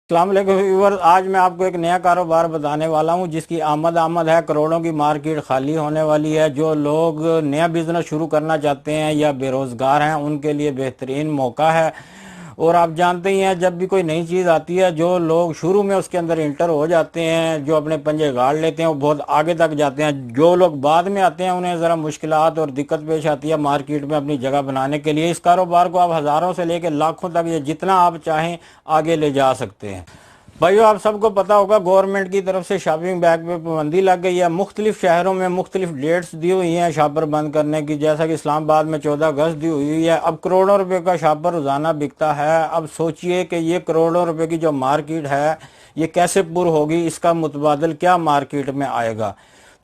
अस्सलाम वालेकुम व्यूअर्स, आज मैं आपको एक नया कारोबार बताने वाला हूं जिसकी आमद है। करोड़ों की मार्केट खाली होने वाली है। जो लोग नया बिजनेस शुरू करना चाहते हैं या बेरोजगार हैं उनके लिए बेहतरीन मौका है। और आप जानते ही हैं, जब भी कोई नई चीज़ आती है, जो लोग शुरू में उसके अंदर इंटर हो जाते हैं, जो अपने पंजे गाड़ लेते हैं, वो बहुत आगे तक जाते हैं। जो लोग बाद में आते हैं उन्हें ज़रा मुश्किलात और दिक्कत पेश आती है मार्केट में अपनी जगह बनाने के लिए। इस कारोबार को आप हज़ारों से लेकर लाखों तक, ये जितना आप चाहें आगे ले जा सकते हैं। भाइयों, आप सबको पता होगा, गवर्नमेंट की तरफ से शॉपिंग बैग पे पाबंदी लग गई है। मुख्तलिफ शहरों में मुख्तलिफ डेट्स दी हुई हैं शॉपर बंद करने की। जैसा कि इस्लामाबाद में 14 अगस्त दी हुई है। अब करोड़ों रुपए का शॉपर रोजाना बिकता है। अब सोचिए कि ये करोड़ों रुपए की जो मार्केट है ये कैसे पुर होगी, इसका मुतबादल क्या मार्केट में आएगा।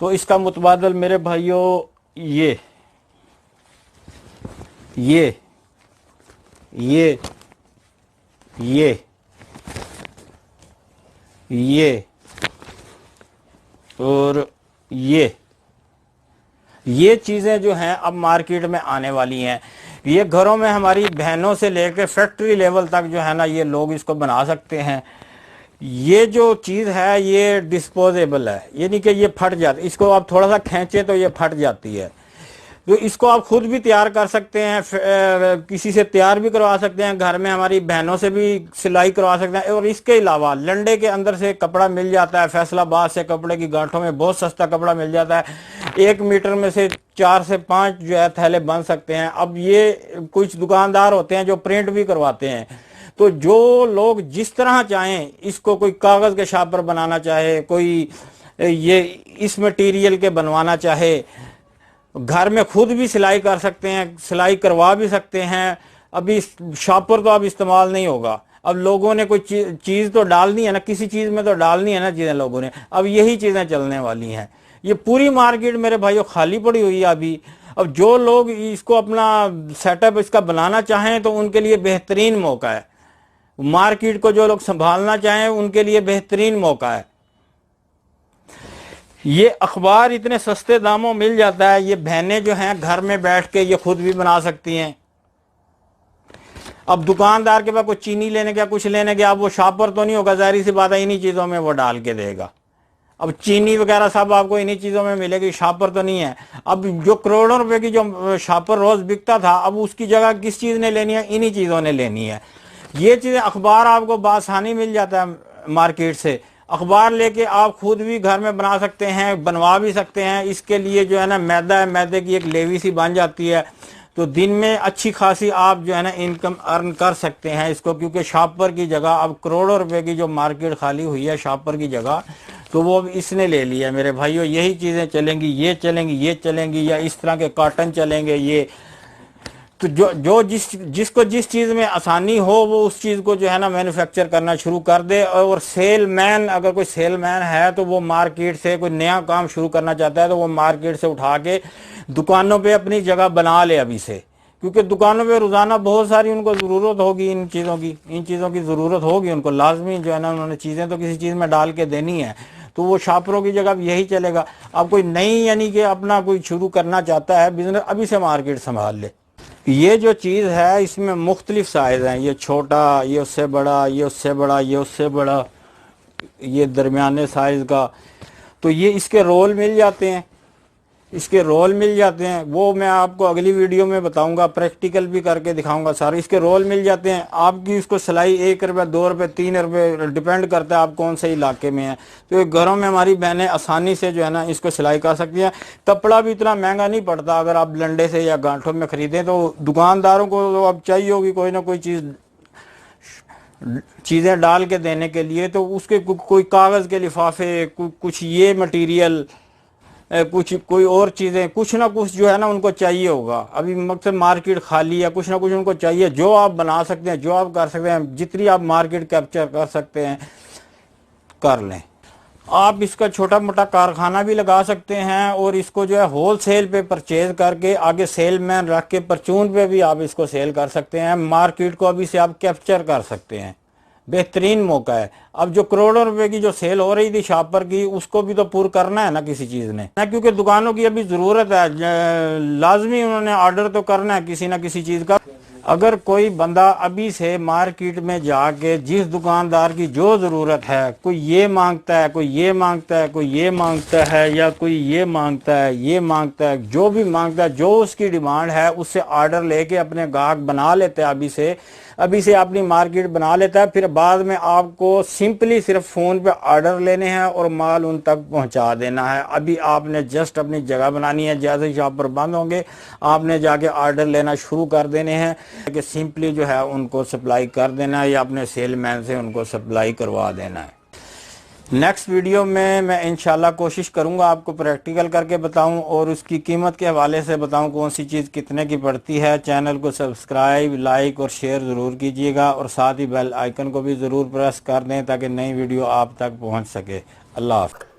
तो इसका मुतबादल मेरे भाइयों, ये ये ये ये ये और ये चीज़ें जो हैं अब मार्केट में आने वाली हैं। ये घरों में हमारी बहनों से लेकर फैक्ट्री लेवल तक जो है ना, ये लोग इसको बना सकते हैं। ये जो चीज़ है ये डिस्पोजेबल है, यानी कि ये फट जाती, इसको आप थोड़ा सा खींचे तो ये फट जाती है। तो इसको आप खुद भी तैयार कर सकते हैं, किसी से तैयार भी करवा सकते हैं, घर में हमारी बहनों से भी सिलाई करवा सकते हैं। और इसके अलावा लंडे के अंदर से कपड़ा मिल जाता है। फैसलाबाद से कपड़े की गांठों में बहुत सस्ता कपड़ा मिल जाता है। 1 मीटर में से 4 से 5 जो है थैले बन सकते हैं। अब ये कुछ दुकानदार होते हैं जो प्रिंट भी करवाते हैं। तो जो लोग जिस तरह चाहें, इसको कोई कागज़ के शापर बनाना चाहे, कोई ये इस मटेरियल के बनवाना चाहे, घर में खुद भी सिलाई कर सकते हैं, सिलाई करवा भी सकते हैं। अभी शॉपर तो अब इस्तेमाल नहीं होगा। अब लोगों ने कोई चीज़ तो डालनी है ना, किसी चीज़ में तो डालनी है ना चीज़ें लोगों ने। अब यही चीज़ें चलने वाली हैं। ये पूरी मार्केट मेरे भाइयों खाली पड़ी हुई है अभी। अब जो लोग इसको अपना सेटअप इसका बनाना चाहें तो उनके लिए बेहतरीन मौका है। मार्केट को जो लोग संभालना चाहें उनके लिए बेहतरीन मौका है। ये अखबार इतने सस्ते दामों मिल जाता है। ये बहनें जो हैं घर में बैठ के ये खुद भी बना सकती हैं। अब दुकानदार के पास कुछ चीनी लेने का, कुछ लेने के, अब वो शॉपर तो नहीं होगा, जाहिर सी बात है इन्हीं चीज़ों में वो डाल के देगा। अब चीनी वगैरह सब आपको इन्हीं चीज़ों में मिलेगी, शॉपर तो नहीं है। अब जो करोड़ों रुपए की जो शॉपर रोज़ बिकता था, अब उसकी जगह किस चीज़ ने लेनी है? इन्हीं चीज़ों ने लेनी है। ये चीज़ें, अखबार आपको बासानी मिल जाता है मार्केट से। अखबार लेके आप खुद भी घर में बना सकते हैं, बनवा भी सकते हैं। इसके लिए जो है ना, मैदा है, मैदे की एक लेवी सी बन जाती है। तो दिन में अच्छी खासी आप जो है ना इनकम अर्न कर सकते हैं इसको, क्योंकि शॉपर की जगह अब करोड़ों रुपए की जो मार्केट खाली हुई है शॉपर की जगह, तो वो अब इसने ले लिया है मेरे भाइयों। यही चीज़ें चलेंगी, ये चलेंगी, ये चलेंगी, या इस तरह के कॉटन चलेंगे। ये तो जो जिसको जिस चीज़ में आसानी हो वो उस चीज़ को जो है ना मैन्युफैक्चर करना शुरू कर दे। और सेलमैन, अगर कोई सेलमैन है तो वो मार्केट से कोई नया काम शुरू करना चाहता है तो वो मार्केट से उठा के दुकानों पे अपनी जगह बना ले अभी से, क्योंकि दुकानों पे रोज़ाना बहुत सारी उनको ज़रूरत होगी इन चीज़ों की ज़रूरत होगी उनको। लाजमी जो है ना, उन्होंने चीज़ें तो किसी चीज़ में डाल के देनी है। तो वो शॉपरों की जगह यही चलेगा। अब कोई नई, यानी कि अपना कोई शुरू करना चाहता है बिजनेस, अभी से मार्केट संभाल ले। ये जो चीज़ है इसमें मुख्तलिफ साइज़ हैं। ये छोटा, ये उससे बड़ा, ये उससे बड़ा, ये उससे बड़ा, ये दरमियाने साइज़ का। तो ये इसके रोल मिल जाते हैं, इसके रोल मिल जाते हैं। वो मैं आपको अगली वीडियो में बताऊंगा, प्रैक्टिकल भी करके दिखाऊंगा सारे। इसके रोल मिल जाते हैं। आपकी इसको सिलाई 1 रुपये, 2 रुपये, 3 रुपये डिपेंड करता है आप कौन से इलाके में हैं। तो घरों में हमारी बहनें आसानी से जो है ना इसको सिलाई कर सकती हैं। कपड़ा भी इतना महंगा नहीं पड़ता अगर आप लंडे से या गांठों में ख़रीदें। तो दुकानदारों को तो अब चाहिए होगी कोई ना कोई चीज़ें डाल के देने के लिए, तो उसके कोई कागज़ के लिफाफे, कुछ ये मटीरियल, कुछ कोई और चीज़ें, कुछ ना कुछ जो है ना उनको चाहिए होगा। अभी मकसद मार्केट खाली है, कुछ ना कुछ उनको चाहिए। जो आप बना सकते हैं, जो आप कर सकते हैं, जितनी आप मार्केट कैप्चर कर सकते हैं कर लें। आप इसका छोटा मोटा कारखाना भी लगा सकते हैं और इसको जो है होल सेल पे परचेज करके आगे सेलमैन रख के परचून पे भी आप इसको सेल कर सकते हैं। मार्केट को अभी से आप कैप्चर कर सकते हैं। बेहतरीन मौका है। अब जो करोड़ों रुपए की जो सेल हो रही थी शॉपर की, उसको भी तो पूरा करना है ना किसी चीज़ ने ना, क्योंकि दुकानों की अभी ज़रूरत है। लाजमी उन्होंने ऑर्डर तो करना है किसी ना किसी चीज़ का। अगर कोई बंदा अभी से मार्केट में जाके जिस दुकानदार की जो ज़रूरत है, कोई ये मांगता है, कोई ये मांगता है, कोई ये मांगता है, या कोई ये मांगता है, ये मांगता है, जो भी मांगता है, जो उसकी डिमांड है उससे ऑर्डर लेके अपने गाहक बना लेते हैं। अभी से अपनी मार्केट बना लेता है। फिर बाद में आपको सिंपली सिर्फ फ़ोन पे ऑर्डर लेने हैं और माल उन तक पहुंचा देना है। अभी आपने जस्ट अपनी जगह बनानी है। जैसे ही शॉप पर बंद होंगे आपने जाके ऑर्डर लेना शुरू कर देने हैं कि सिंपली जो है उनको सप्लाई कर देना है या अपने सेलमैन से उनको सप्लाई करवा देना है। नेक्स्ट वीडियो में मैं इंशाल्लाह कोशिश करूंगा आपको प्रैक्टिकल करके बताऊं और उसकी कीमत के हवाले से बताऊं कौन सी चीज़ कितने की पड़ती है। चैनल को सब्सक्राइब, लाइक और शेयर ज़रूर कीजिएगा और साथ ही बेल आइकन को भी ज़रूर प्रेस कर दें ताकि नई वीडियो आप तक पहुंच सके। अल्लाह हाफ़िज़।